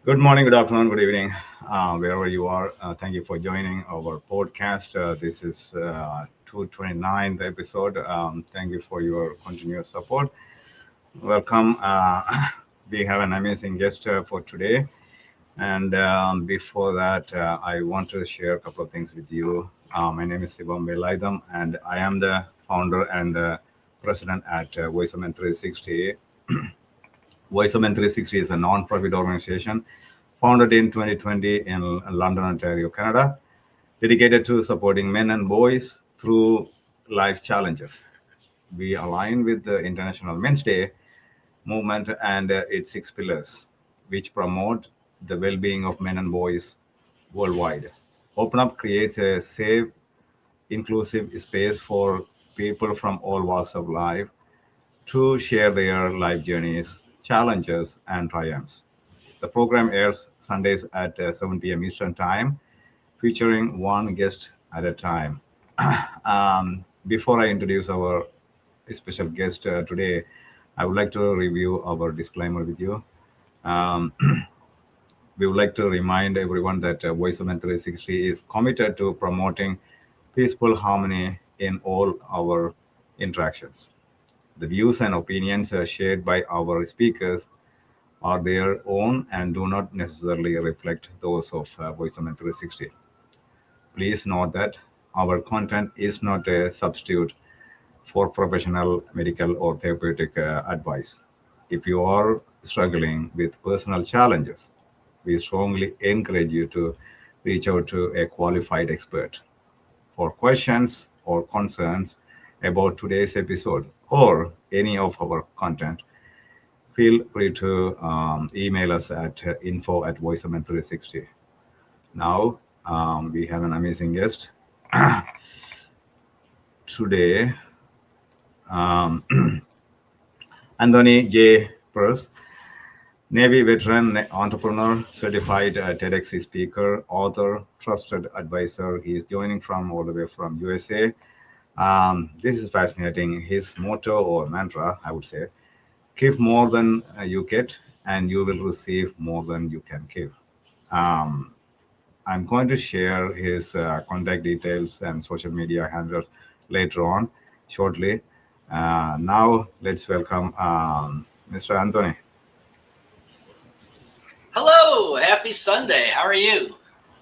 Good morning, good afternoon, good evening, wherever you are. Thank you for joining our podcast. This is 229th episode. Thank you for your continuous support. Welcome. We have an amazing guest for today. And before that, I want to share a couple of things with you. My name is Sivam Velaidam, and I am the founder and president at Voice of Men 360. Voice of Men 360 is a non-profit organization founded in 2020 in London, Ontario, Canada, dedicated to supporting men and boys through life challenges. We align with the International Men's Day movement and its six pillars, which promote the well being of men and boys worldwide. Open Up creates a safe, inclusive space for people from all walks of life to share their life journeys, challenges, and triumphs. The program airs Sundays at 7 p.m. Eastern Time, featuring one guest at a time. Before I introduce our special guest today, I would like to review our disclaimer with you. Um, we would like to remind everyone that Voice of Men 360 is committed to promoting peaceful harmony in all our interactions. The views and opinions shared by our speakers are their own and do not necessarily reflect those of Voice of Men 360. Please note that our content is not a substitute for professional medical or therapeutic advice. If you are struggling with personal challenges, we strongly encourage you to reach out to a qualified expert. For questions or concerns about today's episode or any of our content, feel free to email us at info at voiceomen360. Now, we have an amazing guest today, um, Anthony J. Perez, Navy veteran, entrepreneur, certified TEDx speaker, author, trusted advisor. He is joining from all the way from USA. This is fascinating. His motto or mantra, I would say, give more than you get, and you will receive more than you can give. Um, I'm going to share his contact details and social media handles later on, shortly. Now, let's welcome Mr. Anthony. Hello, happy Sunday. How are you?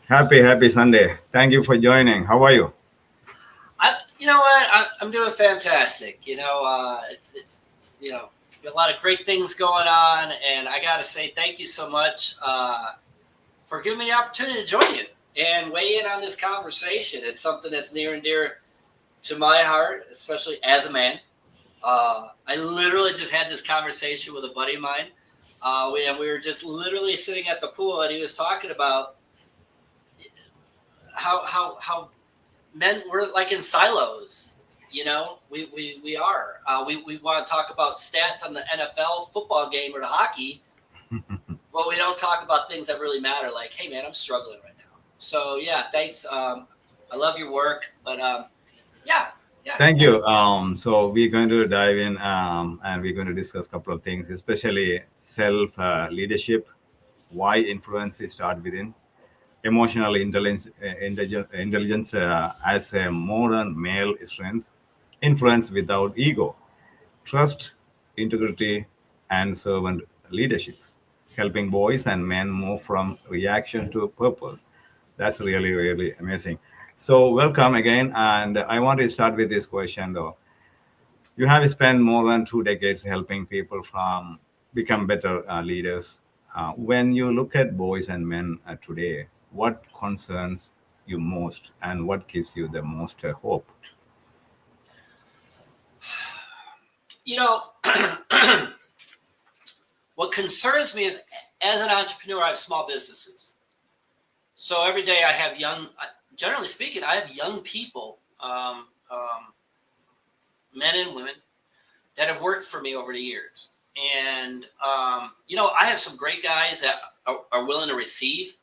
Happy Sunday. Thank you for joining. How are you? You know what? I'm doing fantastic. A lot of great things going on, and I got to say thank you so much for giving me the opportunity to join you and weigh in on this conversation. It's something that's near and dear to my heart, especially as a man. I literally just had this conversation with a buddy of mine. We were just literally sitting at the pool, and he was talking about how men we're like in silos. We are. We want to talk about stats on the NFL football game or the hockey, but we don't talk about things that really matter. Like, hey, man, I'm struggling right now. So yeah, thanks. I love your work, but yeah, yeah, Thank yeah. you. So we're going to dive in and we're going to discuss a couple of things, especially self leadership, why influence is start within, emotional intelligence as a modern male strength, influence without ego, trust, integrity, and servant leadership, helping boys and men move from reaction to purpose. That's really, really amazing. So, welcome again. And I want to start with this question though. You have spent more than 2 decades helping people from become better leaders. When you look at boys and men today, what concerns you most and what gives you the most hope? You know, what concerns me is as an entrepreneur, I have small businesses. So every day I have generally speaking, I have young people, men and women that have worked for me over the years. And, I have some great guys that are willing to receive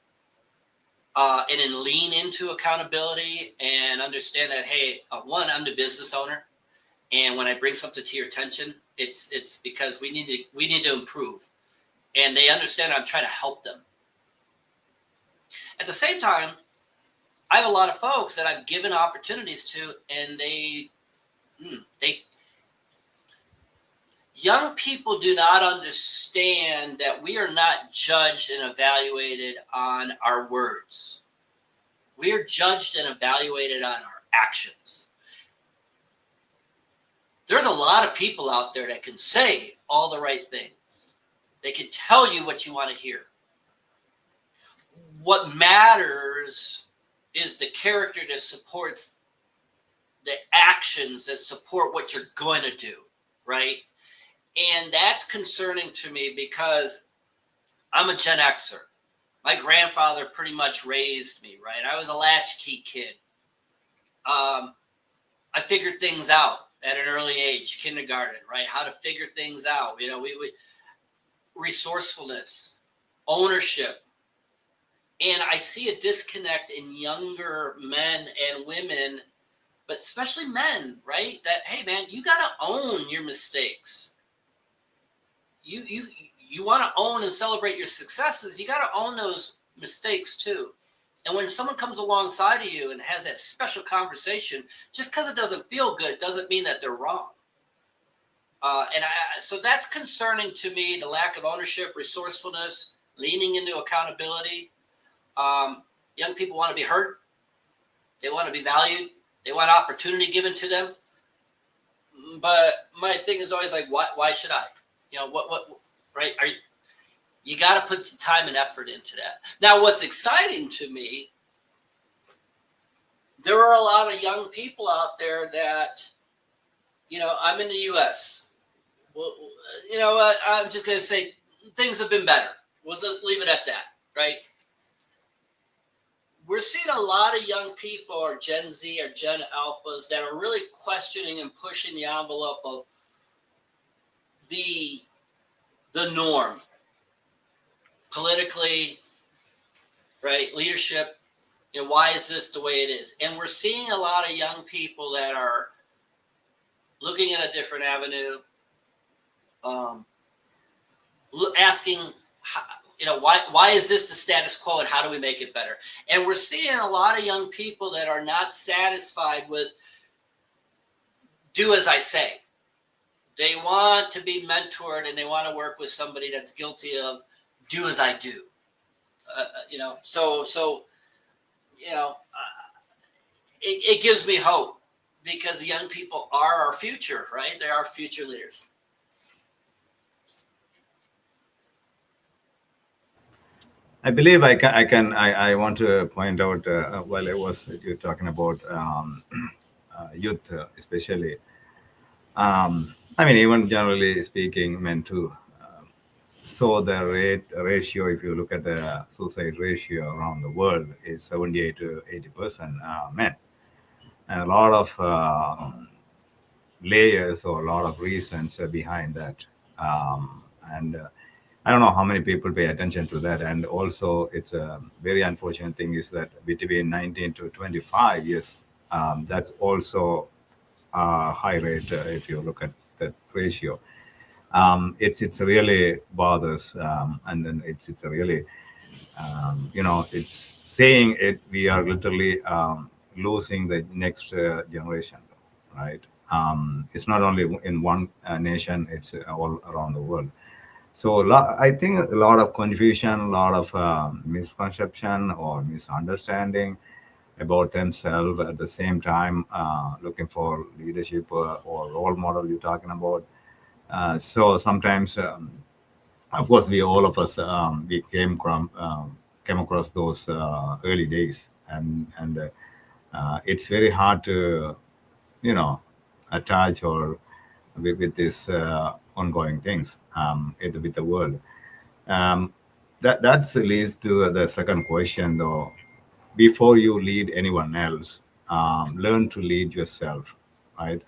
and then lean into accountability and understand that, hey, one, I'm the business owner. And when I bring something to your attention, it's because we need to improve. And they understand I'm trying to help them. At the same time, I have a lot of folks that I've given opportunities to, and they young people do not understand that we are not judged and evaluated on our words. We are judged and evaluated on our actions. There's a lot of people out there that can say all the right things. They can tell you what you want to hear. What matters is the character that supports the actions that support what you're going to do, right? And that's concerning to me because I'm a Gen Xer. My grandfather pretty much raised me, right? I was a latchkey kid. I figured things out at an early age, kindergarten, right? How to figure things out. You know, we resourcefulness, ownership. And I see a disconnect in younger men and women, but especially men, right? That, hey, man, you got to own your mistakes. You want to own and celebrate your successes. You got to own those mistakes too. And when someone comes alongside of you and has that special conversation, just because it doesn't feel good doesn't mean that they're wrong. So that's concerning to me, the lack of ownership, resourcefulness, leaning into accountability. Young people want to be heard. They want to be valued. They want opportunity given to them. But my thing is always like, why should I? You know, what, right? You got to put time and effort into that. Now, what's exciting to me, there are a lot of young people out there that, you know, I'm in the U.S. Well, you know what? I'm just going to say things have been better. We'll just leave it at that, right? We're seeing a lot of young people, or Gen Z or Gen Alphas, that are really questioning and pushing the envelope of the norm politically, right? Leadership. You know, why is this the way it is? And we're seeing a lot of young people that are looking at a different avenue, asking, you know, why is this the status quo and how do we make it better? And we're seeing a lot of young people that are not satisfied with do as I say. They want to be mentored and they want to work with somebody that's guilty of do as I do. You know, so you know, it gives me hope because the young people are our future, right? They're our future leaders. I believe I want to point out while you're talking about youth, especially. I mean, even generally speaking, men too. So the ratio, if you look at the suicide ratio around the world, is 78 to 80% men, and a lot of layers or a lot of reasons behind that. And I don't know how many people pay attention to that. And also, it's a very unfortunate thing is that between 19 to 25 years, that's also a high rate if you look at that ratio. It's really bothers, and then it's a really you know, it's saying it. We are literally losing the next generation, right? It's not only in one nation; it's all around the world. So I think a lot of confusion, a lot of misconception or misunderstanding about themselves. At the same time, looking for leadership or role model you're talking about. So sometimes, of course, we all of us we came across those early days, and it's very hard to you know attach or with this ongoing things with the world. Um, that leads to the second question, though. Before you lead anyone else, learn to lead yourself, right?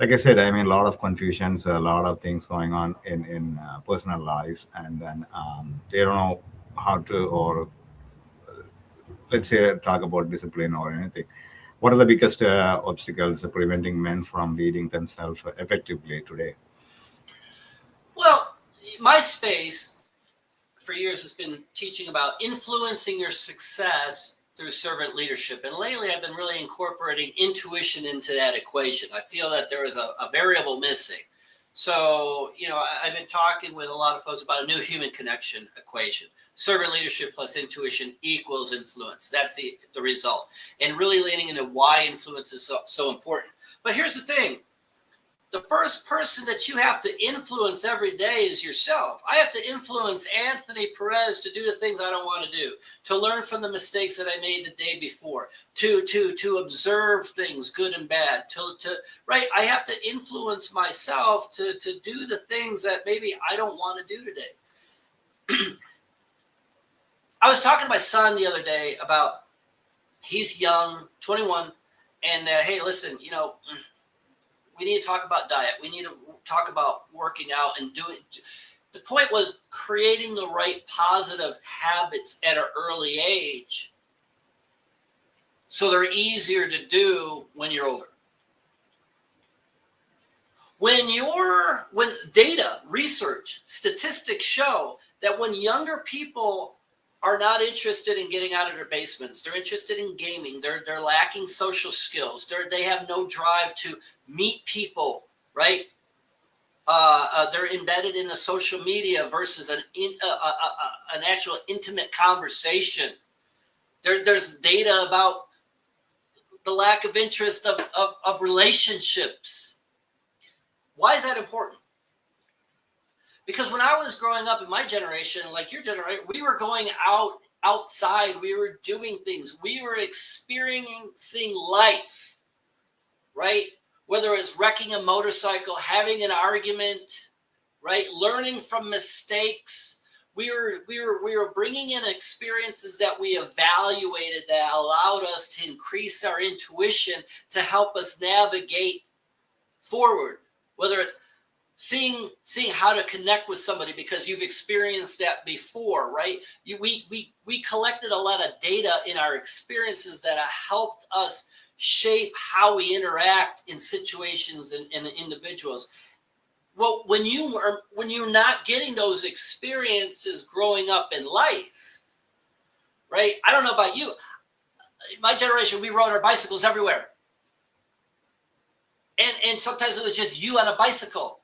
Like I said, I mean, a lot of confusions, a lot of things going on in personal lives, and then they don't know how to, or let's say, talk about discipline or anything. What are the biggest obstacles preventing men from leading themselves effectively today? Well, my space for years has been teaching about influencing your success through servant leadership. And lately, I've been really incorporating intuition into that equation. I feel that there is a variable missing. So, I've been talking with a lot of folks about a new human connection equation. Servant leadership plus intuition equals influence. That's the result. And really leaning into why influence is so important. But here's the thing. The first person that you have to influence every day is yourself. I have to influence Anthony Perez to do the things I don't want to do, to learn from the mistakes that I made the day before, to observe things, good and bad, right? I have to influence myself to do the things that maybe I don't want to do today. I was talking to my son the other day about, he's young, 21, and hey, listen, we need to talk about diet. We need to talk about working out and doing. The point was creating the right positive habits at an early age so they're easier to do when you're older. When data, research, statistics show that when younger people are not interested in getting out of their basements, they're interested in gaming, they're lacking social skills, they have no drive to meet people, right? They're embedded in a social media versus an actual intimate conversation. There's data about the lack of interest of relationships. Why is that important? Because when I was growing up in my generation, like your generation, we were going outside, we were doing things, we were experiencing life, right? Whether it's wrecking a motorcycle, having an argument, right? Learning from mistakes. We were bringing in experiences that we evaluated that allowed us to increase our intuition to help us navigate forward. Whether it's seeing how to connect with somebody because you've experienced that before, right? We collected a lot of data in our experiences that have helped us shape how we interact in situations and individuals. Well, when you're not getting those experiences growing up in life, right? I don't know about you. My generation, we rode our bicycles everywhere. And sometimes it was just you on a bicycle.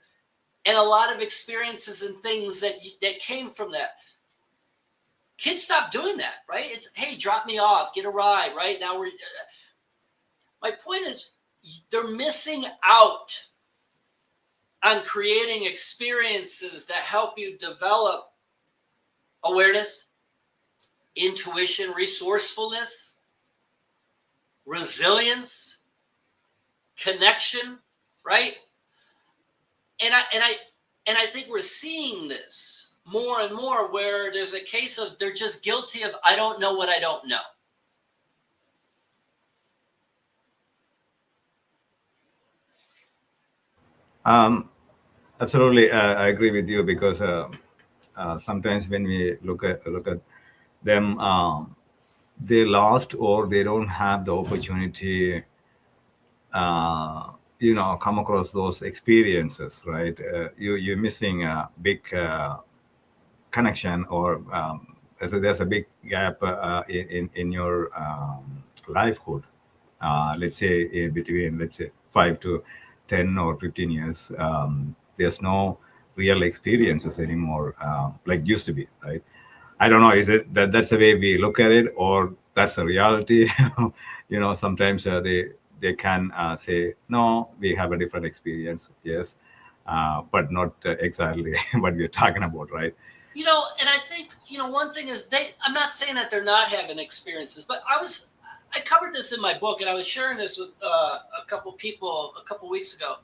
And a lot of experiences and things that came from that. Kids stop doing that, right? It's, hey, drop me off, get a ride, right? Now my point is, they're missing out on creating experiences that help you develop awareness, intuition, resourcefulness, resilience, connection, right? And I think we're seeing this more and more where there's a case of they're just guilty of, I don't know what I don't know. Absolutely, I agree with you because sometimes when we look at them, they lost or they don't have the opportunity, come across those experiences, right? You're missing a big connection, or there's a big gap in your lifehood. Let's say between 5 to 10 or 15 years, there's no real experiences anymore like used to be, right? I don't know, is it that's the way we look at it, or that's a reality? Sometimes they can say, no, we have a different experience, yes, but not exactly what we're talking about, right? And I think, one thing is I'm not saying that they're not having experiences, but I covered this in my book, and I was sharing this with a couple people a couple weeks ago.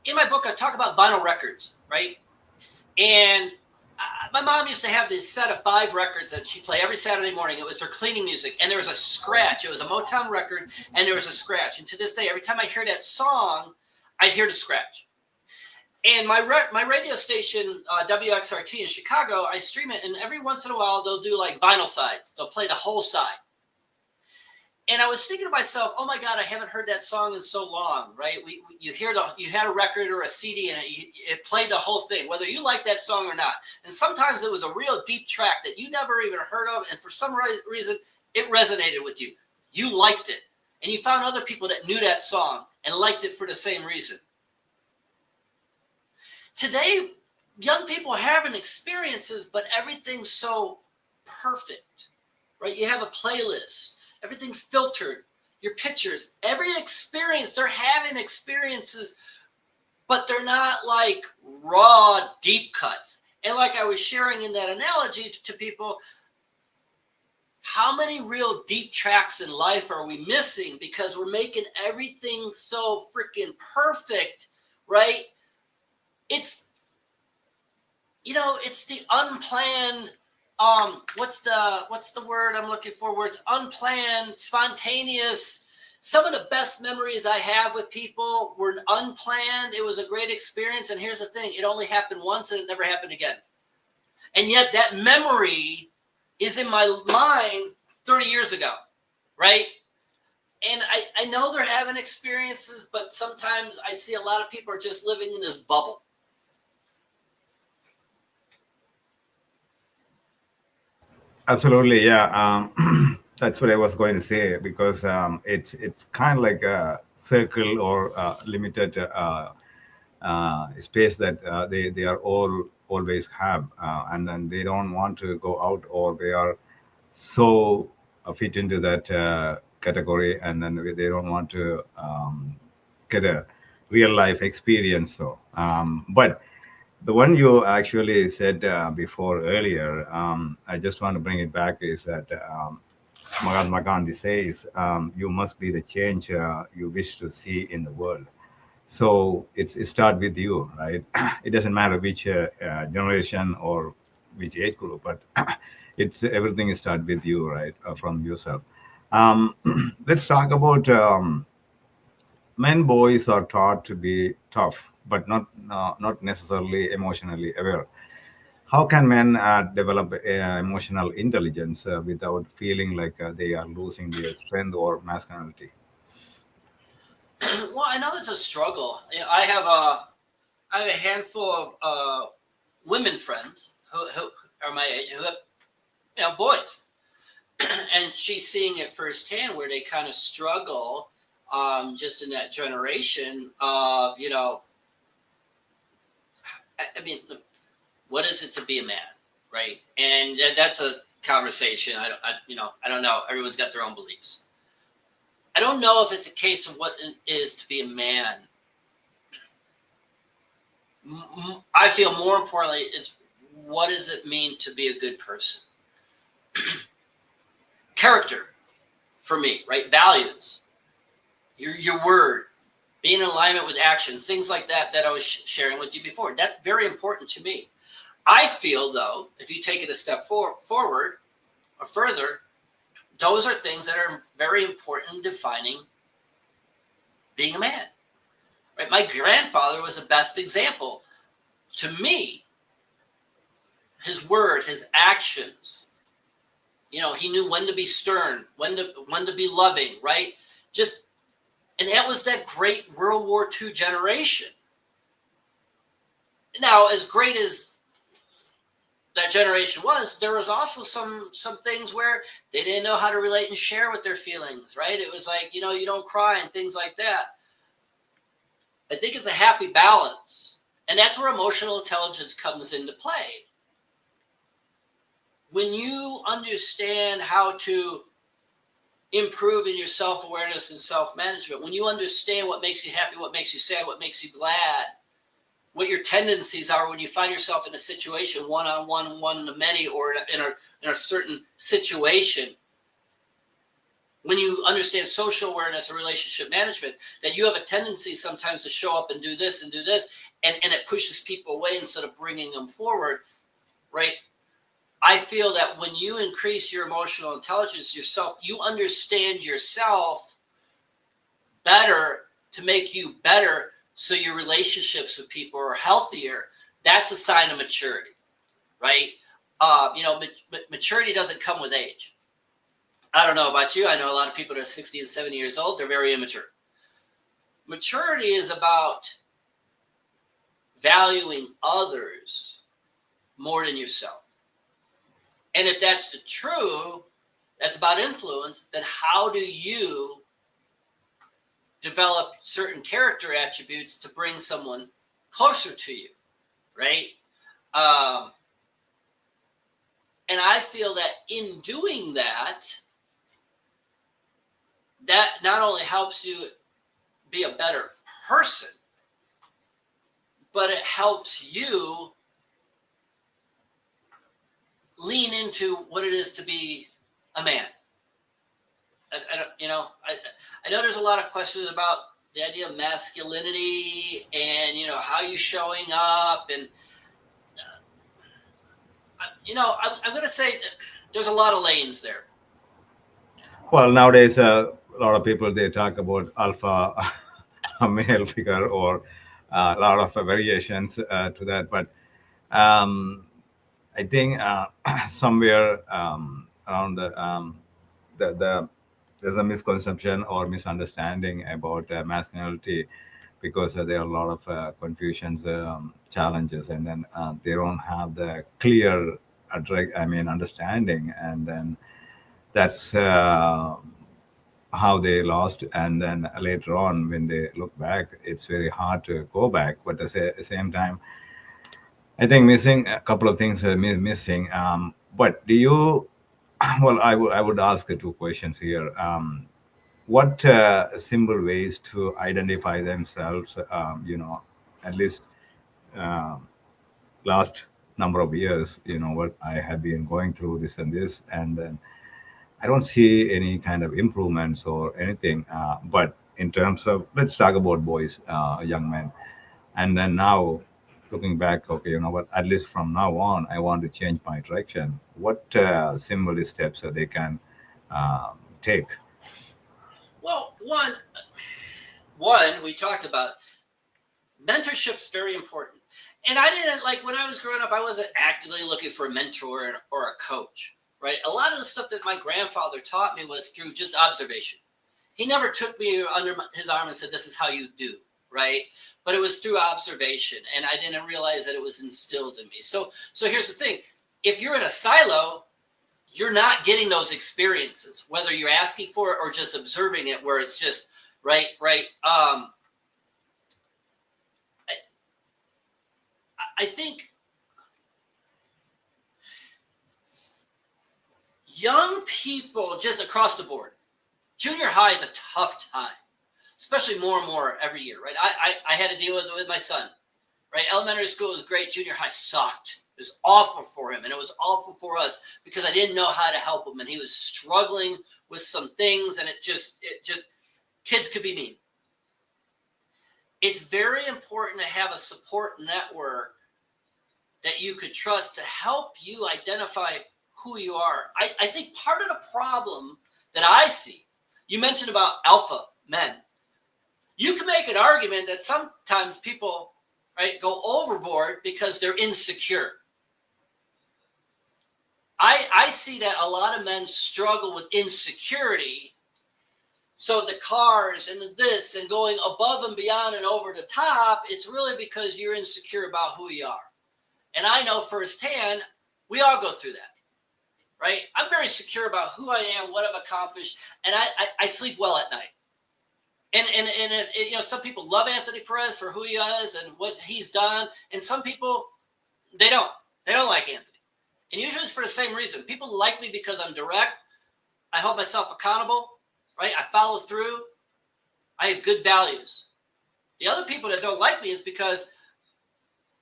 In my book, I talk about vinyl records, right? And my mom used to have this set of 5 records that she'd play every Saturday morning. It was her cleaning music, and there was a scratch. It was a Motown record, and there was a scratch. And to this day, every time I hear that song, I hear the scratch. And my radio station, WXRT in Chicago, I stream it, and every once in a while, they'll do like vinyl sides. They'll play the whole side. And I was thinking to myself, oh my God, I haven't heard that song in so long, right? You had a record or a CD and it played the whole thing, whether you like that song or not. And sometimes it was a real deep track that you never even heard of. And for some reason, it resonated with you. You liked it. And you found other people that knew that song and liked it for the same reason. Today, young people are having experiences, but everything's so perfect, right? You have a playlist, everything's filtered, your pictures, every experience, they're having experiences, but they're not like raw, deep cuts. And like I was sharing in that analogy to people, how many real deep tracks in life are we missing because we're making everything so freaking perfect, right? It's the unplanned, what's the word I'm looking for, where it's unplanned, spontaneous. Some of the best memories I have with people were unplanned. It was a great experience. And here's the thing, it only happened once and it never happened again. And yet that memory is in my mind 30 years ago, right? And I know they're having experiences, but sometimes I see a lot of people are just living in this bubble. Absolutely, yeah. That's what I was going to say because it's kind of like a circle or limited space that they are all always have, and then they don't want to go out, or they are so fit into that category, and then they don't want to get a real life experience. Though, but the one you actually said before earlier, I just want to bring it back, is that Mahatma Gandhi says, you must be the change you wish to see in the world. So it starts with you, right? It doesn't matter which generation or which age group, but it's everything starts with you, right? From yourself. Um, let's talk about men. Boys are taught to be tough, but not necessarily emotionally aware. How can men develop emotional intelligence without feeling like they are losing their strength or masculinity? Well, I know it's a struggle. I have a handful of women friends who are my age who have boys, and she's seeing it firsthand where they kind of struggle, just in that generation of I mean, what is it to be a man, right? And that's a conversation. I don't know. Everyone's got their own beliefs. I don't know if it's a case of what it is to be a man. I feel more importantly is, what does it mean to be a good person? Character, for me, right? Values, your word, being in alignment with actions, things like that I was sharing with you before. That's very important to me. I feel, though, if you take it a step forward or further, those are things that are very important in defining being a man. Right? My grandfather was the best example. To me, his word, his actions, he knew when to be stern, when to be loving, right? And that was that great World War II generation. Now, as great as that generation was, there was also some things where they didn't know how to relate and share with their feelings, right? It was like, you don't cry and things like that. I think it's a happy balance. And that's where emotional intelligence comes into play. When you understand how to improve in your self-awareness and self-management, when you understand what makes you happy, what makes you sad, what makes you glad, what your tendencies are when you find yourself in a situation, one-on-one, one-to-many, or in a certain situation, when you understand social awareness and relationship management, that you have a tendency sometimes to show up and do this, and it pushes people away instead of bringing them forward, right? I feel that when you increase your emotional intelligence yourself, you understand yourself better to make you better, so your relationships with people are healthier. That's a sign of maturity, right? Maturity doesn't come with age. I don't know about you. I know a lot of people that are 60 and 70 years old. They're very immature. Maturity is about valuing others more than yourself. And if that's the true, that's about influence, then how do you develop certain character attributes to bring someone closer to you, right? And I feel that in doing that, that not only helps you be a better person, but it helps you lean into what it is to be a man. I don't, I know there's a lot of questions about the idea of masculinity and, how you showing up. And, I'm going to say that there's a lot of lanes there. Well, nowadays, a lot of people, they talk about alpha male figure, or a lot of variations to that. But I think somewhere around the there's a misconception or misunderstanding about masculinity, because there are a lot of confusions, challenges, and then they don't have the clear understanding, and then that's how they lost. And then later on, when they look back, it's very hard to go back. But at the same time, I think missing a couple of things are missing. But do you? Well, I would ask two questions here. What simple ways to identify themselves? At least uh, last number of years. What I have been going through this and this, and then I don't see any kind of improvements or anything. But in terms of, let's talk about boys, young men, and then now looking back, okay, you know what? At least from now on, I want to change my direction. What simple steps that they can take? Well, we talked about mentorship's very important. And I didn't, like, when I was growing up, I wasn't actively looking for a mentor or a coach, right? A lot of the stuff that my grandfather taught me was through just observation. He never took me under his arm and said, this is how you do, right? But it was through observation, and I didn't realize that it was instilled in me. So here's the thing. If you're in a silo, you're not getting those experiences, whether you're asking for it or just observing it, where it's just right. I think young people, just across the board, junior high is a tough time, especially more and more every year, right? I had to deal with my son, right? Elementary school was great. Junior high sucked. It was awful for him, and it was awful for us because I didn't know how to help him, and he was struggling with some things, and it just kids could be mean. It's very important to have a support network that you could trust to help you identify who you are. I think part of the problem that I see, you mentioned about alpha men. You can make an argument that sometimes people, right, go overboard because they're insecure. I see that a lot of men struggle with insecurity. So the cars and the this and going above and beyond and over the top, it's really because you're insecure about who you are. And I know firsthand, we all go through that, right? I'm very secure about who I am, what I've accomplished, and I sleep well at night. And some people love Anthony Perez for who he is and what he's done, and some people, they don't like Anthony. And usually it's for the same reason. People like me because I'm direct. I hold myself accountable, right? I follow through. I have good values. The other people that don't like me is because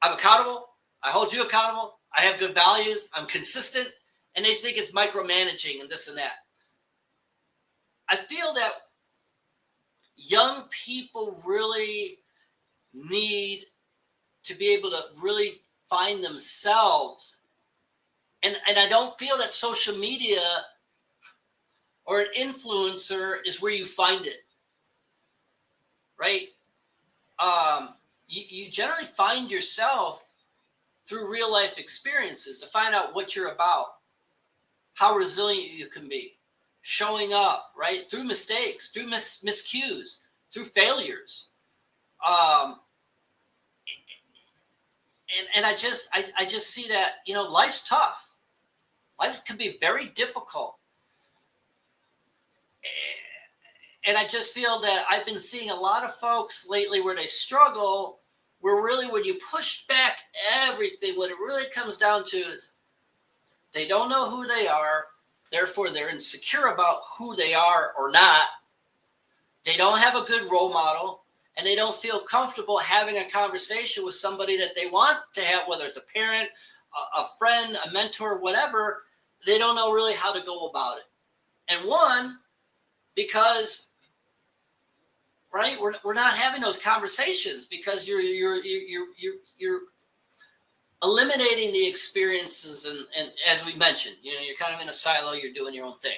I'm accountable. I hold you accountable. I have good values. I'm consistent. And they think it's micromanaging and this and that. I feel that young people really need to be able to really find themselves. And I don't feel that social media or an influencer is where you find it, right? You generally find yourself through real life experiences to find out what you're about, how resilient you can be, showing up, right? Through mistakes, through miscues, through failures. Um, and I just see that, life's tough. Life can be very difficult. And I just feel that I've been seeing a lot of folks lately where they struggle, where really when you push back everything, what it really comes down to is they don't know who they are. Therefore, they're insecure about who they are or not. They don't have a good role model, and they don't feel comfortable having a conversation with somebody that they want to have, whether it's a parent, a friend, a mentor, whatever. They don't know really how to go about it. And one, because right, we're not having those conversations because you're eliminating the experiences, and as we mentioned, you're kind of in a silo. You're doing your own thing.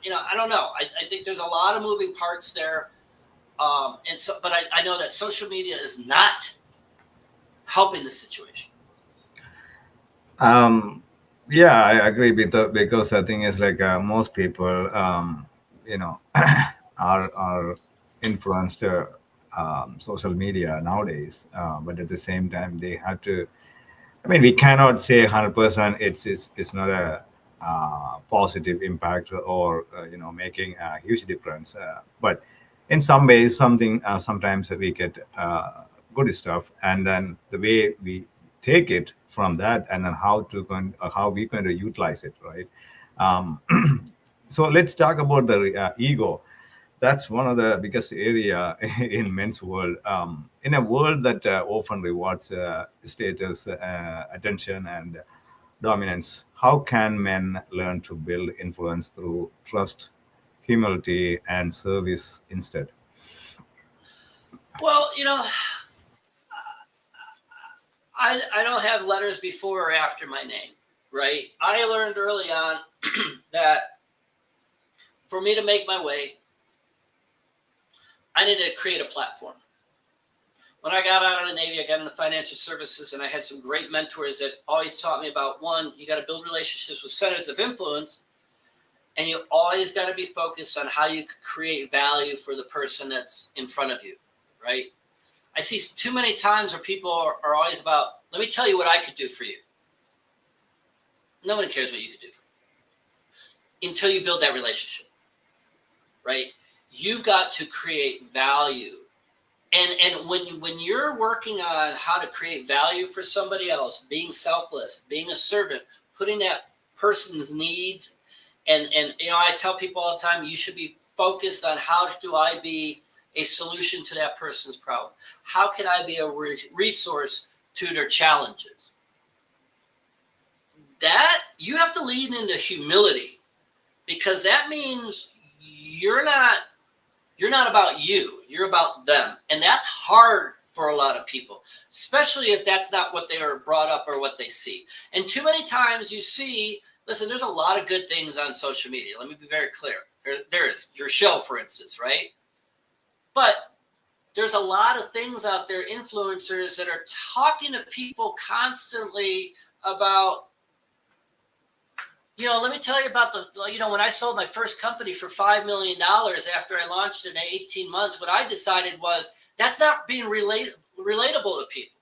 I don't know. I think there's a lot of moving parts there. And so, but I know that social media is not helping the situation. Yeah, I agree with that because the thing is like most people, you know, are influenced social media nowadays, but at the same time they have to. I mean, we cannot say 100% it's not a positive impact or making a huge difference. But in some ways, sometimes we get good stuff, and then the way we take it from that, and then how we going to utilize it, right? Um, so let's talk about the ego. That's one of the biggest area in men's world. In a world that often rewards status, attention, and dominance, how can men learn to build influence through trust, humility, and service instead? Well, I don't have letters before or after my name, right? I learned early on that for me to make my way, I needed to create a platform. When I got out of the Navy, I got into financial services, and I had some great mentors that always taught me about, one, you got to build relationships with centers of influence, and you always got to be focused on how you could create value for the person that's in front of you, right? I see too many times where people are always about, let me tell you what I could do for you. No one cares what you could do for you until you build that relationship, right? You've got to create value. And when you're working on how to create value for somebody else, being selfless, being a servant, putting that person's needs, and I tell people all the time, you should be focused on how do I be a solution to that person's problem? How can I be a resource to their challenges? That you have to lean into humility, because that means you're not about you, you're about them. And that's hard for a lot of people, especially if that's not what they are brought up or what they see. And too many times you see, listen, there's a lot of good things on social media. Let me be very clear. There is your show, for instance, right? But there's a lot of things out there, influencers that are talking to people constantly about, let me tell you about when I sold my first company for $5 million after I launched it in 18 months, what I decided was that's not being relatable to people,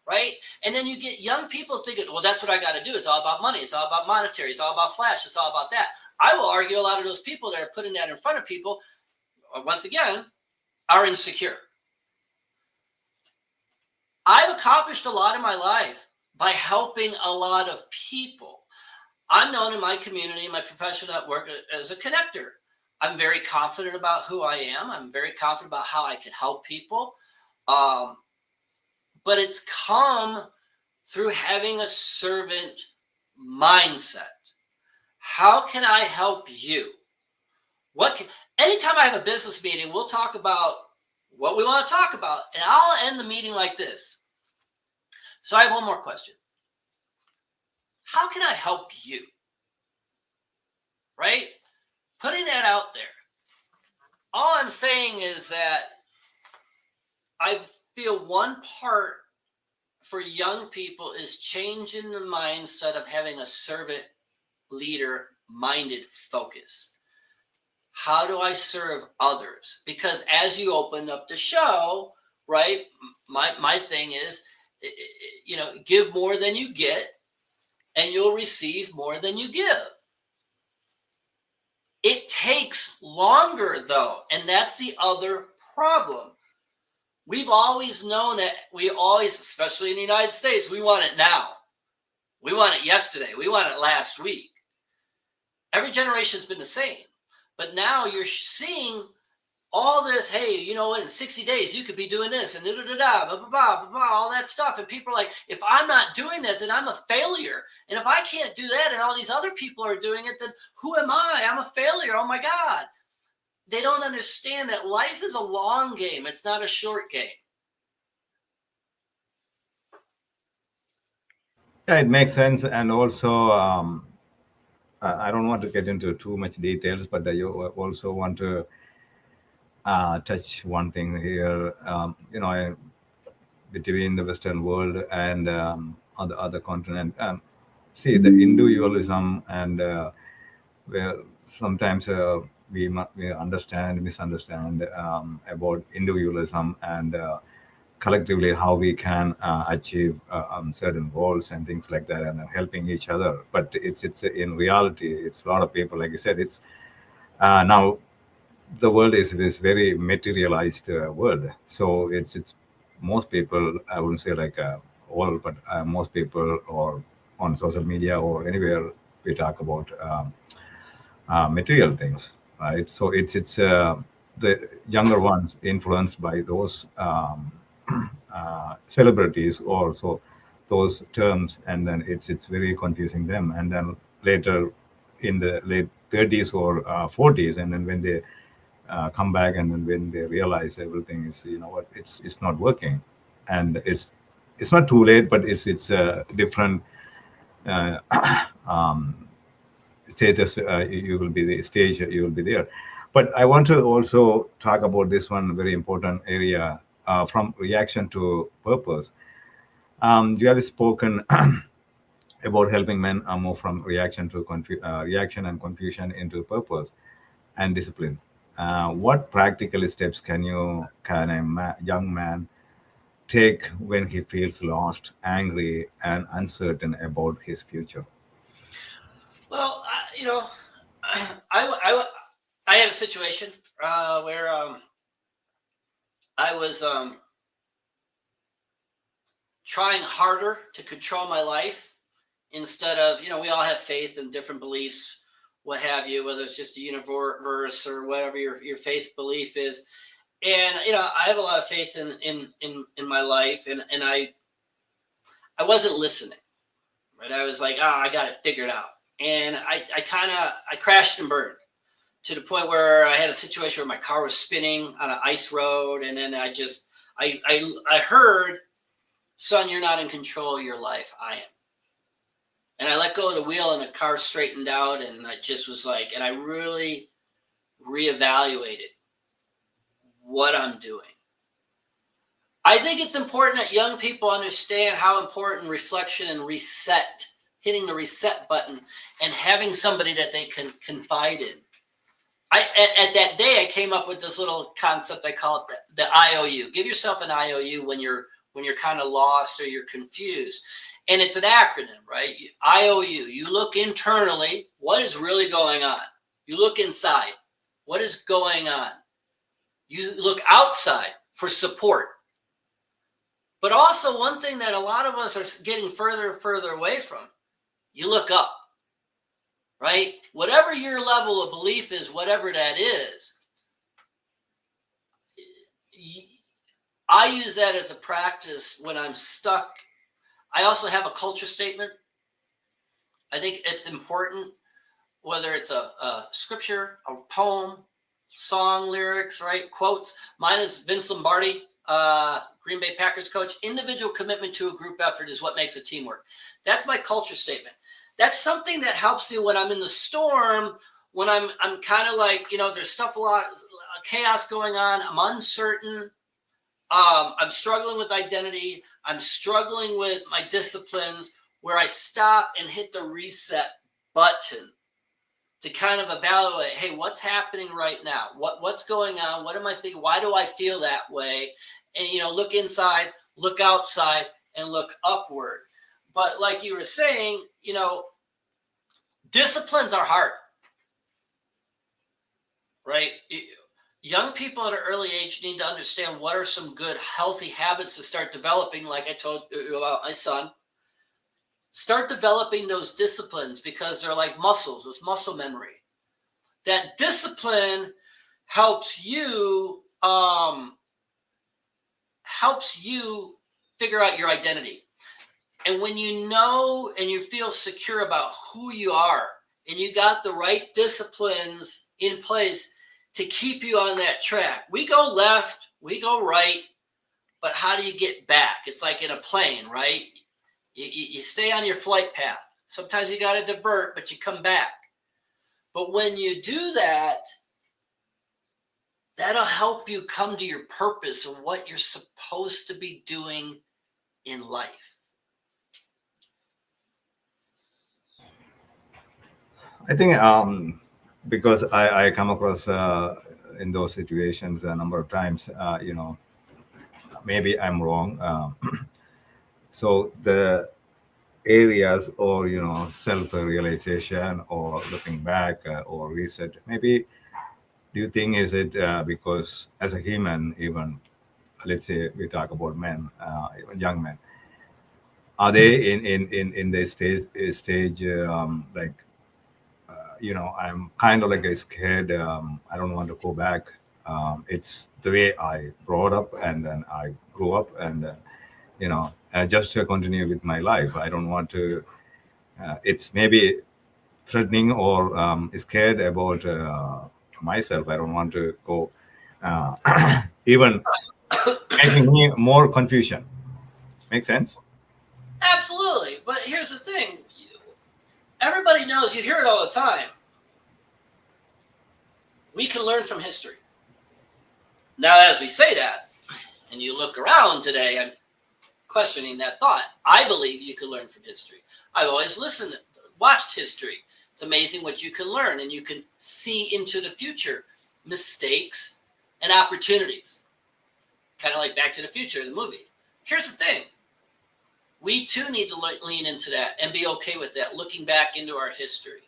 right? And then you get young people thinking, well, that's what I got to do. It's all about money. It's all about monetary. It's all about flash. It's all about that. I will argue a lot of those people that are putting that in front of people, once again, are insecure. I've accomplished a lot in my life by helping a lot of people. I'm known in my community, my professional network, as a connector. I'm very confident about who I am. I'm very confident about how I can help people. But it's come through having a servant mindset. How can I help you? Anytime I have a business meeting, we'll talk about what we want to talk about, and I'll end the meeting like this. So I have one more question. How can I help you? Right? Putting that out there. All I'm saying is that I feel one part for young people is changing the mindset of having a servant leader minded focus. How do I serve others? Because as you open up the show, right, my thing is, give more than you get, and you'll receive more than you give. It takes longer, though, and that's the other problem. We've always known that especially in the United States, we want it now. We want it yesterday. We want it last week. Every generation's been the same. But now you're seeing all this, hey, in 60 days, you could be doing this and blah, blah, blah, blah, all that stuff. And people are like, if I'm not doing that, then I'm a failure. And if I can't do that and all these other people are doing it, then who am I? I'm a failure. Oh, my God. They don't understand that life is a long game. It's not a short game. Yeah, it makes sense. And also, I don't want to get into too much details, but I also want to touch one thing here. Between the Western world and other continent. See, the individualism and where sometimes we misunderstand about individualism and collectively how we can achieve certain goals and things like that, and helping each other. But it's in reality, it's a lot of people, like you said, it's now the world is this very materialized world. So it's most people, I wouldn't say like all, but most people, or on social media or anywhere, we talk about material things, right? So it's the younger ones influenced by those celebrities, also those terms, and then it's very confusing them. And then later in the late 30s or 40s, and then when they come back, and then when they realize everything is, what, it's not working, and it's not too late, but it's a different uh, um, status. You will be the stage, you will be there. But I want to also talk about this one very important area, from reaction to purpose. You have spoken about helping men move from reaction and confusion into purpose and discipline. What practical steps can a young man take when he feels lost, angry, and uncertain about his future? Well, I had a situation where I was trying harder to control my life instead of, we all have faith and different beliefs, what have you, whether it's just a universe or whatever your faith belief is. And, I have a lot of faith in my life, and I wasn't listening, right? I was like, I got it figured out. And I crashed and burned to the point where I had a situation where my car was spinning on an ice road. And then I heard, son, you're not in control of your life. I am. And I let go of the wheel, and the car straightened out. And I just was like, and I really reevaluated what I'm doing. I think it's important that young people understand how important reflection and reset, hitting the reset button, and having somebody that they can confide in. At that day, I came up with this little concept. I call it the IOU. Give yourself an IOU when you're kind of lost or you're confused. And it's an acronym, right? IOU. You look internally, what is really going on? You look inside, what is going on? You look outside for support. But also, one thing that a lot of us are getting further and further away from, you look up, right? Whatever your level of belief is, whatever that is, I use that as a practice when I'm stuck. I also have a culture statement. I think it's important, whether it's a scripture, a poem, song lyrics, right? Quotes. Mine is Vince Lombardi, Green Bay Packers coach. Individual commitment to a group effort is what makes a team work. That's my culture statement. That's something that helps me when I'm in the storm, when I'm kind of like, there's stuff, a lot of chaos going on. I'm uncertain. I'm struggling with identity. I'm struggling with my disciplines, where I stop and hit the reset button. to kind of evaluate, hey, what's happening right now? What's going on? What am I thinking? Why do I feel that way? And, look inside, look outside, and look upward. But like you were saying, disciplines are hard, right? Young people at an early age need to understand what are some good, healthy habits to start developing. Like I told you about my son, start developing those disciplines because they're like muscles. It's muscle memory. That discipline helps you figure out your identity. And when you know and you feel secure about who you are, and you got the right disciplines in place to keep you on that track. We go left, we go right, but how do you get back? It's like in a plane, right? You stay on your flight path. Sometimes you got to divert, but you come back. But when you do that, that'll help you come to your purpose and what you're supposed to be doing in life. I think because I come across in those situations a number of times, maybe I'm wrong. So the areas or self-realization or looking back or reset, maybe do you think is it because as a human, even let's say we talk about men, even young men, are they in the stage like I'm kind of like scared. I don't want to go back. It's the way I brought up and then I grew up, and just to continue with my life. I don't want to. It's maybe threatening or scared about myself. I don't want to go, even making me more confusion. Make sense? Absolutely. But here's the thing. Everybody knows, you hear it all the time. We can learn from history. Now, as we say that, and you look around today, I'm questioning that thought. I believe you can learn from history. I've always watched history. It's amazing what you can learn, and you can see into the future mistakes and opportunities. Kind of like Back to the Future, the movie. Here's the thing. We too need to lean into that and be okay with that, looking back into our history,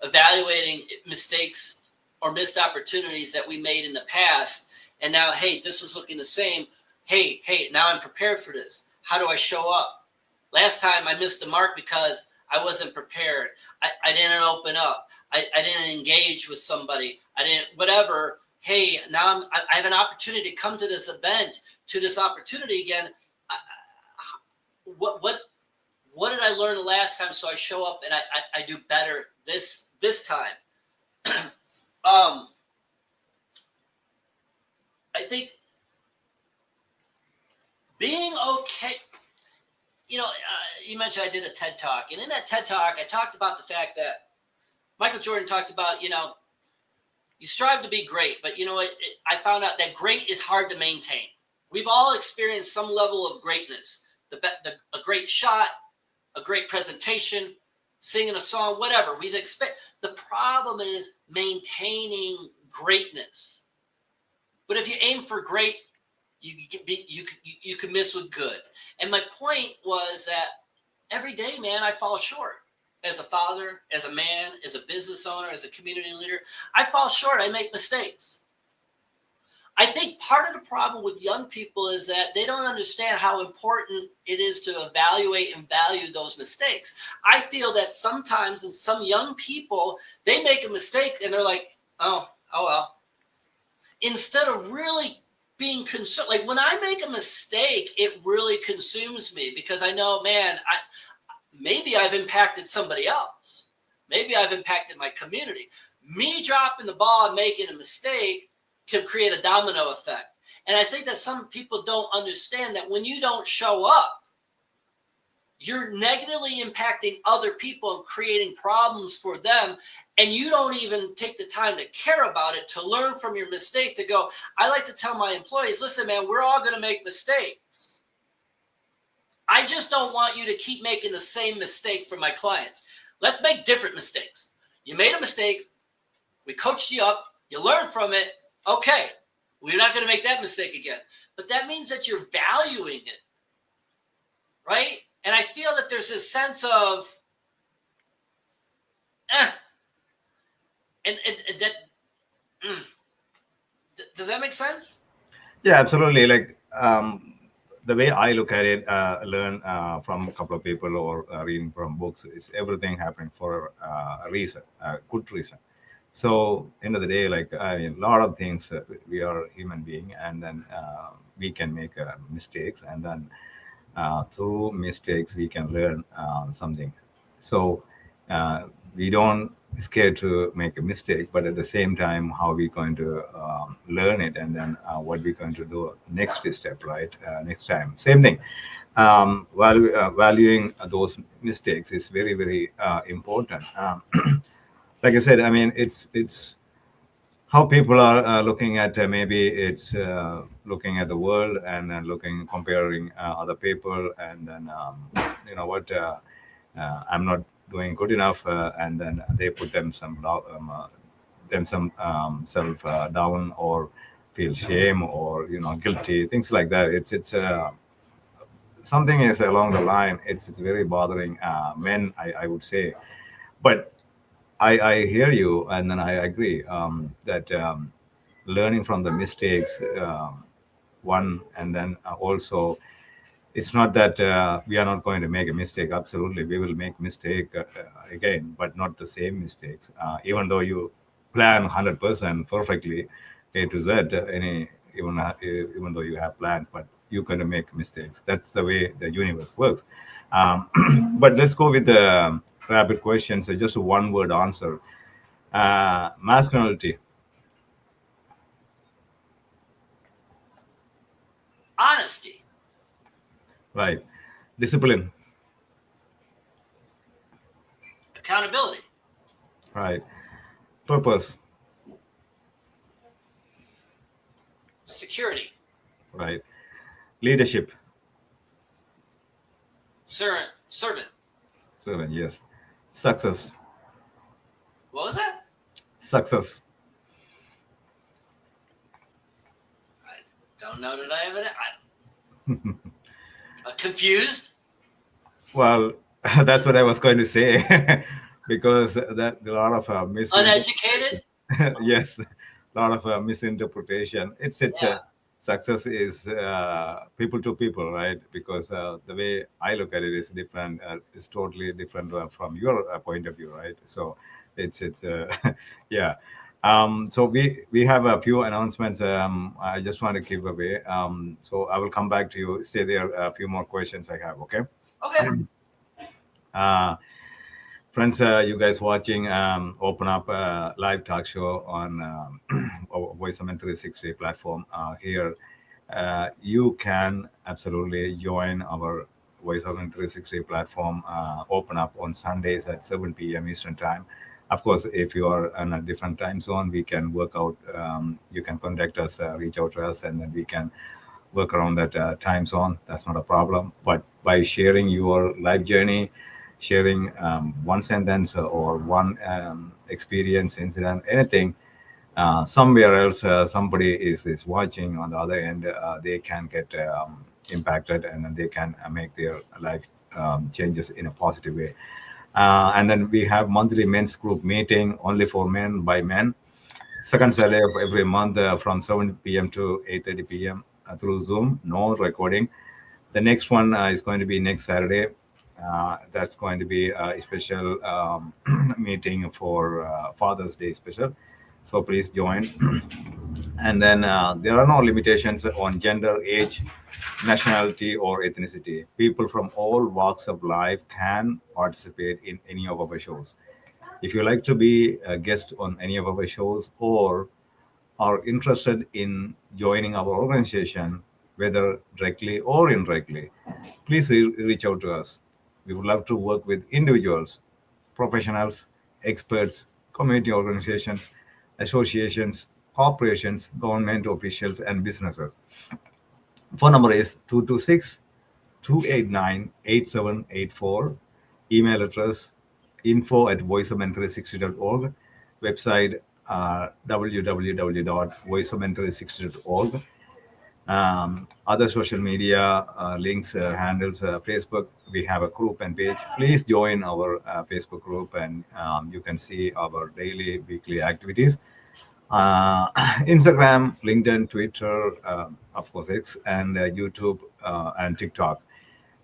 evaluating mistakes or missed opportunities that we made in the past. And now, hey, this is looking the same. Hey, now I'm prepared for this. How do I show up? Last time I missed the mark because I wasn't prepared. I didn't open up. I didn't engage with somebody. I didn't, whatever. Hey, now I have an opportunity to come to this event, to this opportunity again. What did I learn the last time so I show up and I do better this time? I think being okay, you mentioned I did a TED Talk, and in that TED Talk, I talked about the fact that Michael Jordan talks about, you strive to be great, but I found out that great is hard to maintain. We've all experienced some level of greatness. A great shot, a great presentation, singing a song, whatever. We'd expect. The problem is maintaining greatness. But if you aim for great, you can miss with good. And my point was that every day, man, I fall short. As a father, as a man, as a business owner, as a community leader, I fall short. I make mistakes. I think part of the problem with young people is that they don't understand how important it is to evaluate and value those mistakes. I feel that sometimes in some young people, they make a mistake and they're like, oh well. Instead of really being concerned, like when I make a mistake, it really consumes me because I know, man, maybe I've impacted somebody else. Maybe I've impacted my community. Me dropping the ball and making a mistake can create a domino effect. And I think that some people don't understand that when you don't show up, you're negatively impacting other people and creating problems for them. And you don't even take the time to care about it, to learn from your mistake, to go, I like to tell my employees, listen, man, we're all going to make mistakes. I just don't want you to keep making the same mistake for my clients. Let's make different mistakes. You made a mistake. We coached you up. You learned from it. Okay, we're not going to make that mistake again. But that means that you're valuing it, right? And I feel that there's this sense of, and that, does that make sense? Yeah, absolutely. Like the way I look at it, learn from a couple of people or reading from books, is everything happening for a reason, a good reason. So end of the day, like a lot of things, we are human being, and then we can make mistakes, and then through mistakes we can learn something. So uh, we don't scared to make a mistake, but at the same time, how we going to learn it, and then what we going to do next step, right? Next time, same thing. Valuing those mistakes is very, very important. Like I said, I mean, it's how people are looking at, maybe it's looking at the world, and then looking, comparing other people, and then you know what, I'm not doing good enough, and then they put them some self down, or feel shame, or guilty, things like that. It's something is along the line. It's very bothering men, I would say. But I hear you, and then I agree that learning from the mistakes, one, and then also, it's not that we are not going to make a mistake. Absolutely, we will make mistake again, but not the same mistakes. Even though you plan 100% perfectly, A to Z, even though you have planned, but you're going to make mistakes. That's the way the universe works. Um, but let's go with the rapid questions. Just a one-word answer. Masculinity, Honesty, right? Discipline, accountability, right? Purpose, security, right? Leadership, servant. seven, yes. Success, What was that? success. I don't know that I have it. Confused, Well, that's what I was going to say, because that a lot of uneducated. yes, a lot of misinterpretation. It's Yeah. success is people to people, right? Because the way I look at it is different. It's totally different from your point of view, right? So it's yeah. So we have a few announcements. I just want to give away. So I will come back to you. Stay there. A few more questions I have. Okay. Okay. Uh, Friends, you guys watching, open up a live talk show on our Voice Summit 360 platform. Here, you can absolutely join our Voice Summit 360 platform, open up on Sundays at 7 p.m. Eastern Time. Of course, if you are in a different time zone, we can work out, you can contact us, reach out to us, and then we can work around that time zone. That's not a problem. But by sharing your life journey, sharing one sentence or one experience, incident, anything, somewhere else, somebody is watching on the other end, they can get impacted, and then they can make their life changes in a positive way. And then we have monthly men's group meeting only for men by men, second Saturday of every month from 7 p.m. to 8:30 p.m. Through Zoom, no recording. The next one is going to be next Saturday. That's going to be a special meeting for Father's Day special. So please join. And then there are no limitations on gender, age, nationality, or ethnicity. People from all walks of life can participate in any of our shows. If you like to be a guest on any of our shows, or are interested in joining our organization, whether directly or indirectly, please reach out to us. We would love to work with individuals, professionals, experts, community organizations, associations, corporations, government officials, and businesses. Phone number is 226 289 8784. Email address info@voiceomentory60.org, website www.voiceomentory60.org. Other social media links, handles, Facebook. We have a group and page. Please join our Facebook group, and you can see our daily, weekly activities. Instagram, LinkedIn, Twitter, of course, X, and YouTube and TikTok.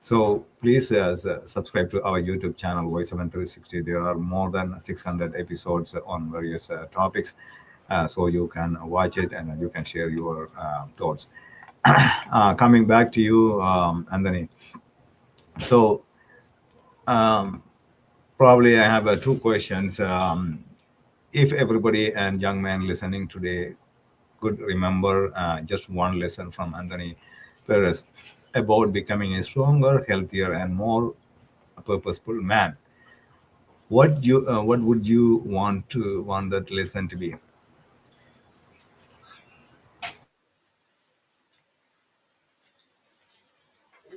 So please subscribe to our YouTube channel, Voice7 360. There are more than 600 episodes on various topics. So you can watch it and you can share your thoughts. Coming back to you, Anthony. So probably I have two questions. If everybody and young men listening today could remember just one lesson from Anthony Perez about becoming a stronger, healthier, and more purposeful man, what would you want that lesson to be?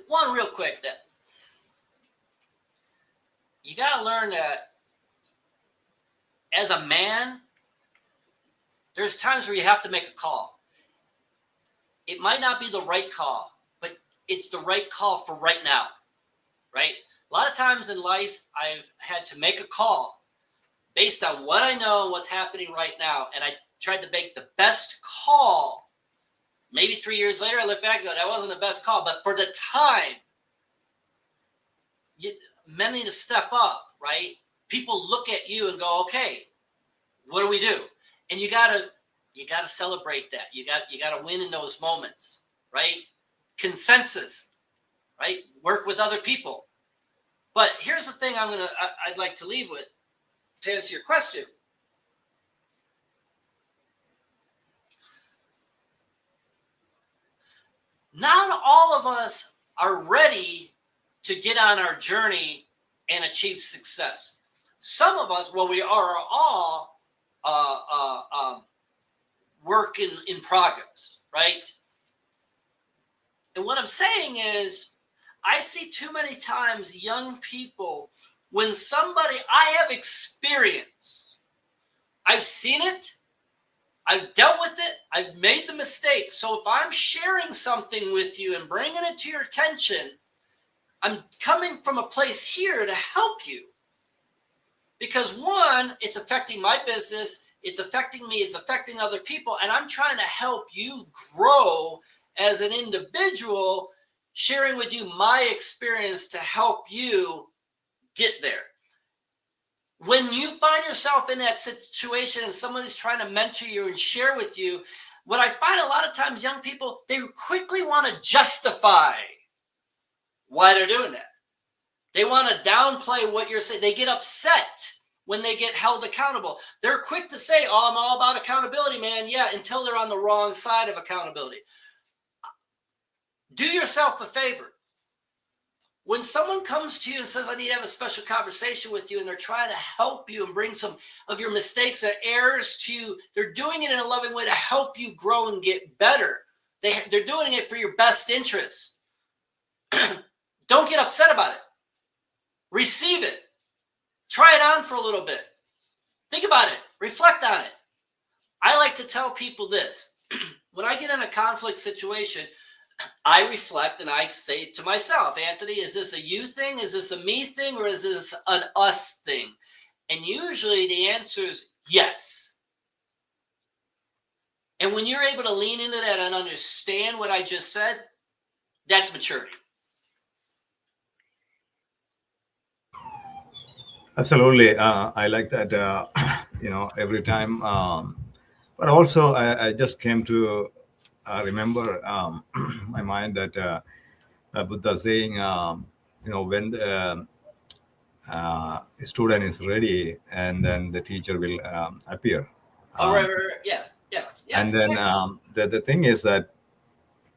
One real quick, that you got to learn that as a man, there's times where you have to make a call. It might not be the right call, but it's the right call for right now, right? A lot of times in life, I've had to make a call based on what I know and what's happening right now. And I tried to make the best call. Maybe 3 years later, I look back and go, that wasn't the best call. But for the time, men need to step up, right? People look at you and go, okay, what do we do? And you gotta celebrate that. You gotta win in those moments, right? Consensus, right? Work with other people. But here's the thing I'd like to leave with to answer your question. Not all of us are ready to get on our journey and achieve success. Some of us, well, we are all work in progress, right? And what I'm saying is, I see too many times young people, when I have experience, I've seen it, I've dealt with it, I've made the mistake. So if I'm sharing something with you and bringing it to your attention, I'm coming from a place here to help you. Because one, it's affecting my business, it's affecting me, it's affecting other people, and I'm trying to help you grow as an individual, sharing with you my experience to help you get there. When you find yourself in that situation and somebody's trying to mentor you and share with you, what I find a lot of times, young people, they quickly want to justify why they're doing that. They want to downplay what you're saying. They get upset when they get held accountable. They're quick to say, oh, I'm all about accountability, man. Yeah, until they're on the wrong side of accountability. Do yourself a favor. When someone comes to you and says, I need to have a special conversation with you, and they're trying to help you and bring some of your mistakes and errors to you, they're doing it in a loving way to help you grow and get better. They're doing it for your best interest. Don't get upset about it. Receive it. Try it on for a little bit. Think about it. Reflect on it. I like to tell people this. When I get in a conflict situation, I reflect and I say to myself, Anthony, is this a you thing? Is this a me thing? Or is this an us thing? And usually the answer is yes. And when you're able to lean into that and understand what I just said, that's maturity. Absolutely. I like that, every time. But also, I just came to remember my mind that Buddha saying, when the student is ready, and then the teacher will appear. Oh, right. Yeah. And then exactly. The thing is that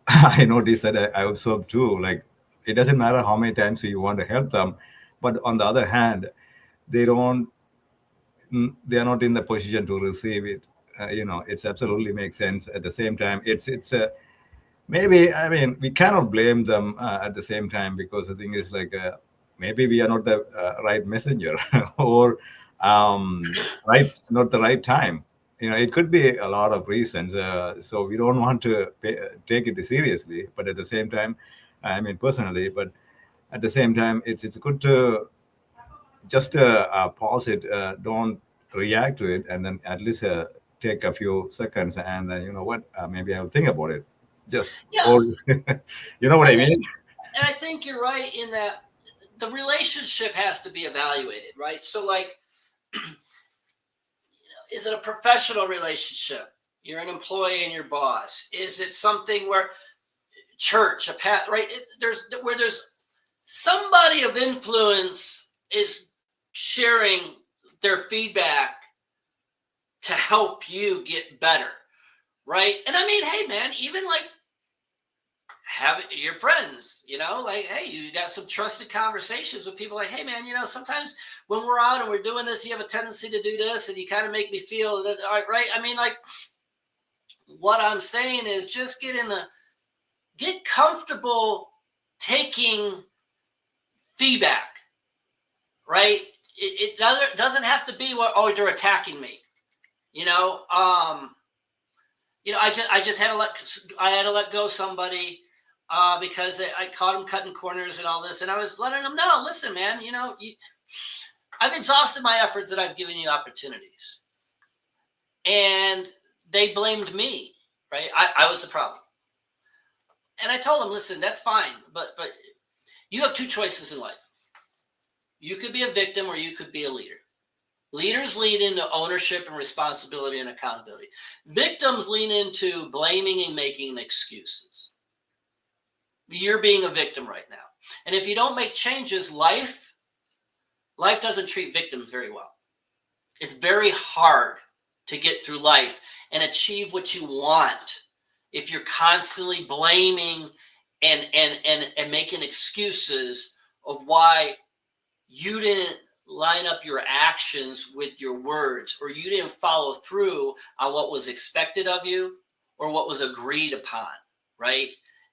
I noticed that I observed too, like, it doesn't matter how many times you want to help them, but on the other hand, they are not in the position to receive it. It's absolutely makes sense. At the same time, it's maybe, I mean, we cannot blame them at the same time, because the thing is, like, maybe we are not the right messenger, or not the right time. It could be a lot of reasons. So we don't want to take it seriously, but at the same time, I mean personally, but at the same time, it's good to just pause it, don't react to it, and then at least take a few seconds, and then what, maybe I'll think about it. Just Yeah, or you know what I and mean? and I think you're right in that the relationship has to be evaluated, right? So, like, is it a professional relationship? You're an employee and your boss. Is it something where church, a pat, right? There's somebody of influence is sharing their feedback to help you get better, right? And I mean, hey, man, even like have your friends, like, hey, you got some trusted conversations with people like, hey, man, sometimes when we're out and we're doing this, you have a tendency to do this and you kind of make me feel that, right? I mean, like, what I'm saying is just get comfortable taking feedback, right? It doesn't have to be what, oh, they're attacking me, you know. I just had to let go somebody because I caught him cutting corners and all this, and I was letting them know, listen, man, I've exhausted my efforts and I've given you opportunities, and they blamed me, right? I was the problem, and I told them, listen, that's fine, but you have two choices in life. You could be a victim or you could be a leader. Leaders lean into ownership and responsibility and accountability. Victims lean into blaming and making excuses. You're being a victim right now. And if you don't make changes, life doesn't treat victims very well. It's very hard to get through life and achieve what you want if you're constantly blaming and making excuses of why you didn't line up your actions with your words, or you didn't follow through on what was expected of you or what was agreed upon, right?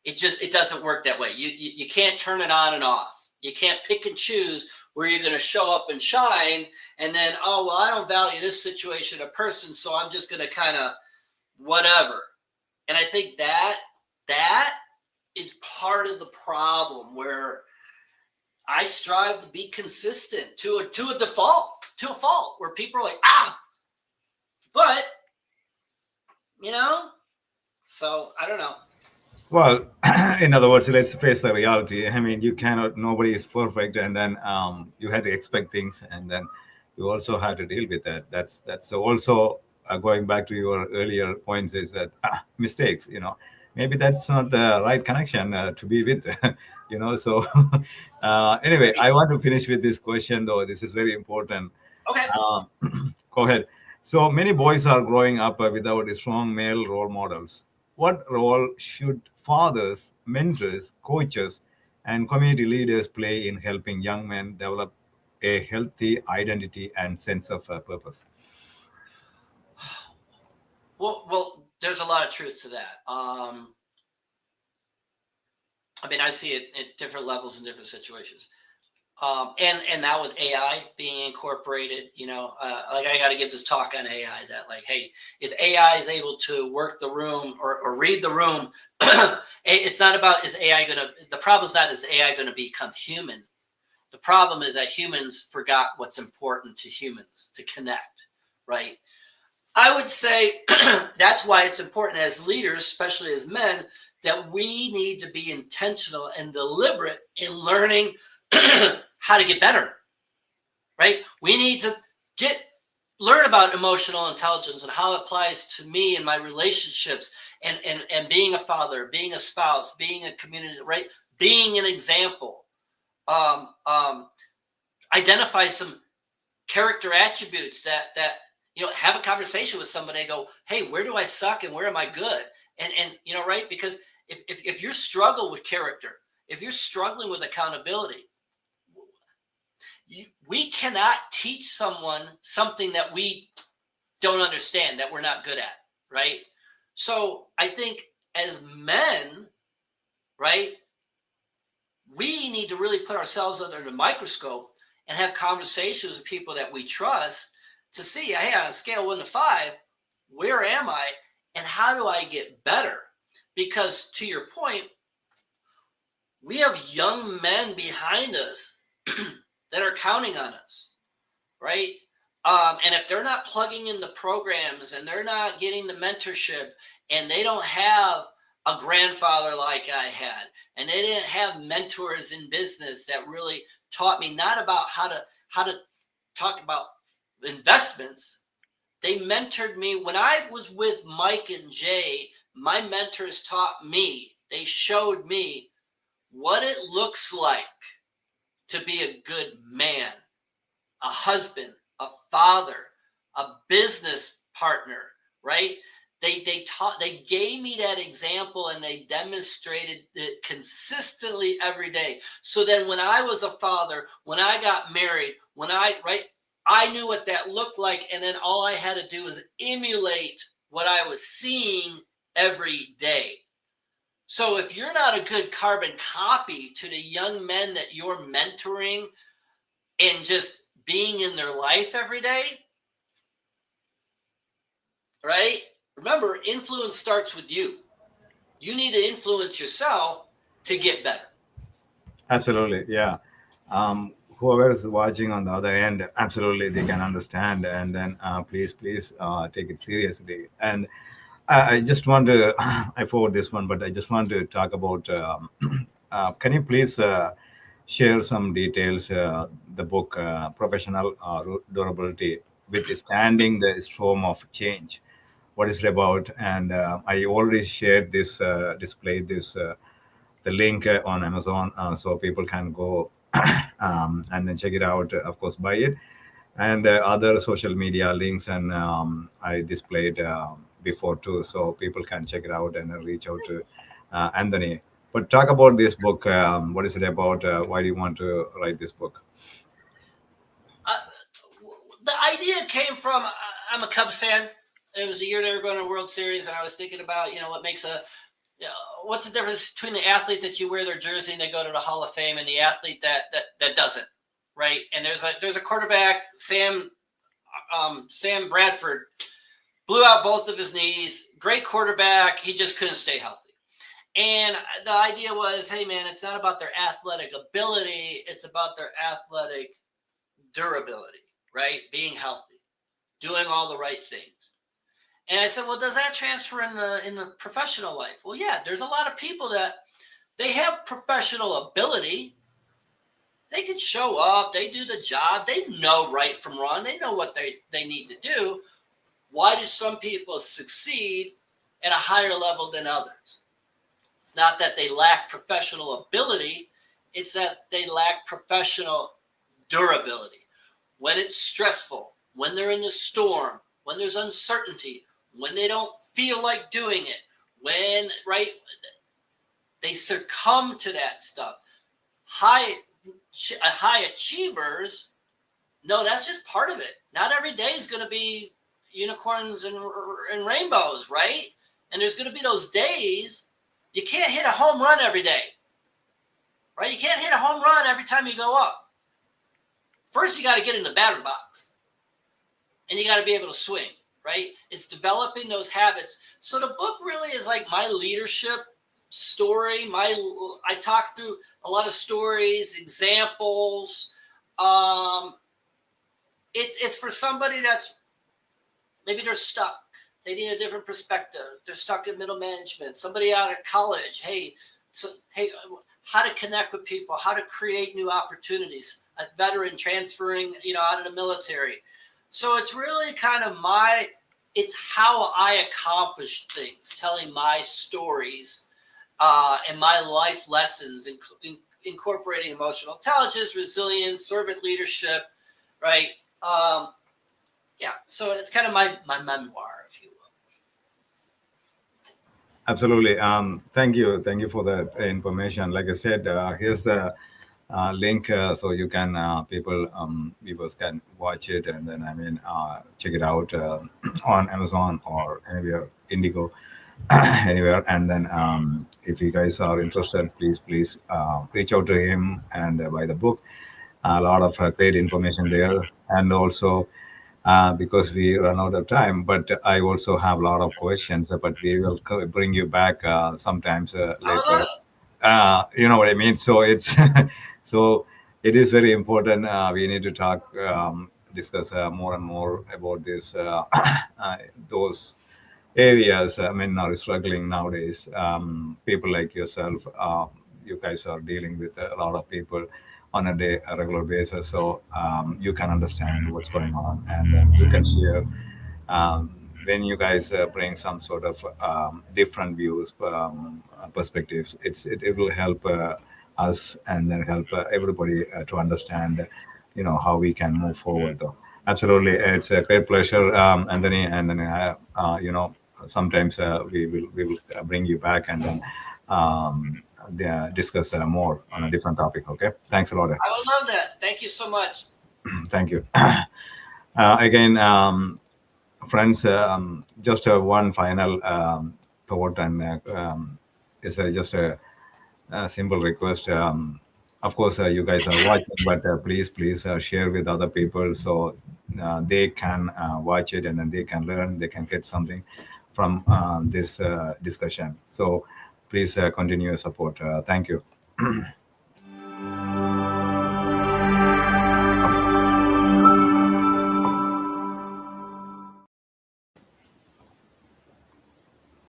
It doesn't work that way. You can't turn it on and off. You can't pick and choose where you're going to show up and shine, and then, oh, well, I don't value this situation or person, so I'm just going to kind of whatever. And I think that is part of the problem, where I strive to be consistent to a fault where people are like, but so I don't know. Well, in other words, let's face the reality. I mean, nobody is perfect, and then you had to expect things, and then you also had to deal with that. That's also going back to your earlier points, is that mistakes. Maybe that's not the right connection to be with. So anyway, I want to finish with this question, though. This is very important. Okay. Uh, Go ahead. So many boys are growing up without strong male role models. What role should fathers, mentors, coaches, and community leaders play in helping young men develop a healthy identity and sense of purpose? Well, there's a lot of truth to that. I mean, I see it at different levels in different situations. And now with AI being incorporated, like, I got to give this talk on AI, that, like, hey, if AI is able to work the room or read the room, it's not about, the problem is not, is AI going to become human? The problem is that humans forgot what's important to humans, to connect, right? I would say that's why it's important as leaders, especially as men, that we need to be intentional and deliberate in learning how to get better, right? We need to learn about emotional intelligence and how it applies to me and my relationships, and being a father, being a spouse, being a community, right? Being an example. Identify some character attributes that have a conversation with somebody and go, hey, where do I suck and where am I good? And right? Because if you struggle with character, if you're struggling with accountability, we cannot teach someone something that we don't understand, that we're not good at, right? So I think as men, right, we need to really put ourselves under the microscope and have conversations with people that we trust to see, hey, on a scale of 1 to 5, where am I and how do I get better? Because to your point, we have young men behind us that are counting on us, right? And if they're not plugging in the programs and they're not getting the mentorship and they don't have a grandfather like I had, and they didn't have mentors in business that really taught me not about how to talk about investments. They mentored me when I was with Mike and Jay. My mentors taught me, they showed me what it looks like to be a good man, a husband, a father, a business partner, right? They gave me that example and they demonstrated it consistently every day. So then when I was a father, when I got married, I knew what that looked like, and then all I had to do was emulate what I was seeing every day. So if you're not a good carbon copy to the young men that you're mentoring and just being in their life every day, right? Remember, influence starts with you. You need to influence yourself to get better. Absolutely, yeah. Whoever is watching on the other end, absolutely, they can understand, and then please take it seriously. And I just want to, I forward this one, but I just want to talk about. Can you please share some details? The book, Professional Durability, Withstanding the Storm of Change. What is it about? And I already shared this, displayed this. The link on Amazon, so people can go and then check it out. Of course, buy it, and other social media links, and I displayed before too, so people can check it out and reach out to Anthony. But talk about this book. What is it about? Why do you want to write this book? Uh, the idea came from, I'm a Cubs fan. It was the year they were going to World Series, and I was thinking about, what makes what's the difference between the athlete that you wear their jersey and they go to the Hall of Fame and the athlete that doesn't, right? And there's a quarterback, Sam Bradford, blew out both of his knees. Great quarterback, he just couldn't stay healthy. And the idea was, hey man, it's not about their athletic ability, it's about their athletic durability, right? Being healthy, doing all the right things. And I said, well, does that transfer in the professional life? Well, yeah, there's a lot of people that they have professional ability. They can show up, they do the job, they know right from wrong, they know what they need to do. Why do some people succeed at a higher level than others? It's not that they lack professional ability, it's that they lack professional durability. When it's stressful, when they're in the storm, when there's uncertainty, when they don't feel like doing it, when, right, they succumb to that stuff. High achievers, no, that's just part of it. Not every day is going to be unicorns and rainbows, right? And there's going to be those days you can't hit a home run every day, right? You can't hit a home run every time you go up. First, you got to get in the batter's box, and you got to be able to swing, right? It's developing those habits. So the book really is like my leadership story. I talk through a lot of stories, examples. It's for somebody that's maybe they're stuck. They need a different perspective. They're stuck in middle management. Somebody out of college. Hey, how to connect with people, how to create new opportunities. A veteran transferring, out of the military. So it's really kind of it's how I accomplished things, telling my stories and my life lessons, incorporating emotional intelligence, resilience, servant leadership, right? Yeah, so it's kind of my memoir, if you will. Absolutely. Thank you for that information. Like I said, here's the link, so you can viewers can watch it, and then check it out on Amazon or anywhere Indigo. anywhere. And then if you guys are interested, please reach out to him and buy the book. A lot of great information there. And also, because we run out of time, but I also have a lot of questions, but we will bring you back sometimes I would love later. it. You know what I mean? So it's so it is very important. We need to talk, discuss more and more about this, those areas men are struggling nowadays. People like yourself, you guys are dealing with a lot of people on a regular basis, so you can understand what's going on, and then you can share. When you guys bring some sort of different views, perspectives, it will help us, and then help everybody to understand, how we can move forward. Though, absolutely, it's a great pleasure, Anthony. And then sometimes we will bring you back, and then discuss more on a different topic. Okay, thanks a lot. I would love that. Thank you so much. Thank you. Again, friends, just one final thought, and it's just a simple request. Of course, you guys are watching, but please share with other people, so they can watch it, and then they can learn, they can get something from this discussion. So please continue your support. Thank you.